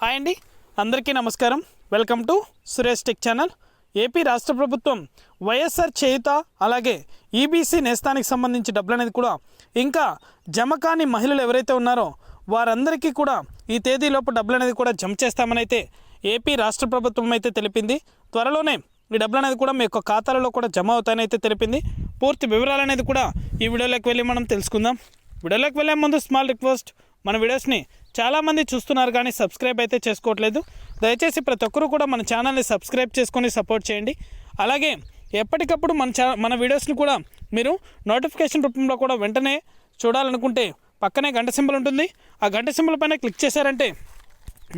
Hi అండి, అందరికీ నమస్కారం. Welcome to Suresh tech channel. AP రాష్ట్ర ప్రభుత్వం వైఎస్ఆర్ చేయుత అలాగే ఈబీసీ నేస్తానికి సంబంధించి డబ్బులు అనేది కూడా ఇంకా జమ కాని మహిళలు ఎవరైతే ఉన్నారో వారందరికీ కూడా ఈ తేదీలోపు డబ్బులు అనేది కూడా జమ చేస్తామని అయితే ఏపీ రాష్ట్ర ప్రభుత్వం అయితే తెలిపింది. త్వరలోనే ఈ డబ్బులు అనేది కూడా మీ యొక్క ఖాతాలలో కూడా జమ అవుతాయని అయితే తెలిపింది. పూర్తి వివరాలు అనేది కూడా ఈ వీడియోలోకి వెళ్ళి మనం తెలుసుకుందాం. వీడియోలోకి వెళ్ళే ముందు స్మాల్ రిక్వెస్ట్, మన వీడియోస్ని చాలామంది చూస్తున్నారు కానీ సబ్స్క్రైబ్ అయితే చేసుకోవట్లేదు. దయచేసి ప్రతి ఒక్కరూ కూడా మన ఛానల్ని సబ్స్క్రైబ్ చేసుకొని సపోర్ట్ చేయండి. అలాగే ఎప్పటికప్పుడు మన వీడియోస్ని కూడా మీరు నోటిఫికేషన్ రూపంలో కూడా వెంటనే చూడాలనుకుంటే పక్కనే గంట సింబల్ ఉంటుంది. ఆ గంట సింబల్ పైన క్లిక్ చేశారంటే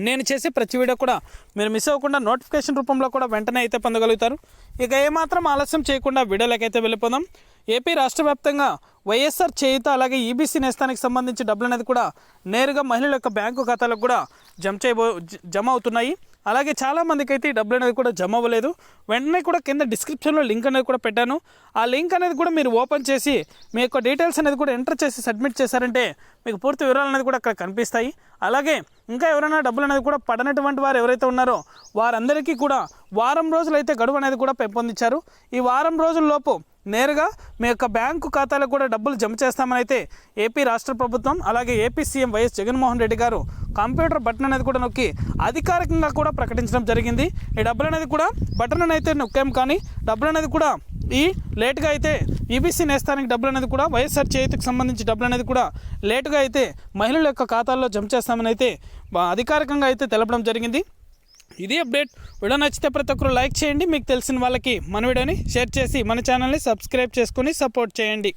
నేను చేసే ప్రతి వీడియో కూడా మీరు మిస్ అవ్వకుండా నోటిఫికేషన్ రూపంలో కూడా వెంటనే అయితే పొందగలుగుతారు. ఇక ఏమాత్రం ఆలస్యం చేయకుండా వీడియోలకైతే వెళ్ళిపోదాం. ఏపీ రాష్ట్ర వ్యాప్తంగా వైఎస్ఆర్ చేయుత అలాగే ఈబీసీ నేస్తానికి సంబంధించి డబ్బులు అనేది కూడా నేరుగా మహిళల యొక్క బ్యాంకు ఖాతాలకు కూడా జమ అవుతున్నాయి. అలాగే చాలామందికి అయితే ఈ డబ్బులు అనేది కూడా జమ అవ్వలేదు. వెంటనే కూడా కింద డిస్క్రిప్షన్లో లింక్ అనేది కూడా పెట్టాను. ఆ లింక్ అనేది కూడా మీరు ఓపెన్ చేసి మీ యొక్క డీటెయిల్స్ అనేది కూడా ఎంటర్ చేసి సబ్మిట్ చేశారంటే మీకు పూర్తి వివరాలు అనేది కూడా అక్కడ కనిపిస్తాయి. అలాగే ఇంకా ఎవరైనా డబ్బులు అనేది కూడా పడనటువంటి వారు ఎవరైతే ఉన్నారో వారందరికీ కూడా వారం రోజులు అయితే గడువు అనేది కూడా పెంపొందించారు. ఈ వారం రోజుల్లోపు నేరుగా మీ యొక్క బ్యాంకు ఖాతాలకు కూడా డబ్బులు జమ చేస్తామని అయితే ఏపీ రాష్ట్ర ప్రభుత్వం అలాగే AP CM YS Jaganmohan Reddy గారు కంప్యూటర్ బటన్ అనేది కూడా నొక్కి అధికారికంగా కూడా ప్రకటించడం జరిగింది. ఈ డబ్బులు అనేది కూడా బటన్ అయితే నొక్కాం కానీ డబ్బులు అనేది కూడా లేటుగా అయితే ఈబీసీ నేస్తానికి డబ్బులు అనేది కూడా వైఎస్ఆర్ చేయుతకు సంబంధించి డబ్బులు అనేది కూడా లేటుగా అయితే మహిళల యొక్క ఖాతాల్లో జమ చేస్తామని అయితే అధికారికంగా అయితే తెలపడం జరిగింది. ఇది అప్డేట్. వీడియో నచ్చితే ప్రతి ఒక్కరు లైక్ చేయండి. మీకు తెలిసిన వాళ్ళకి మన వీడియోని షేర్ చేసి మన ఛానల్ని సబ్స్క్రైబ్ చేసుకొని సపోర్ట్ చేయండి.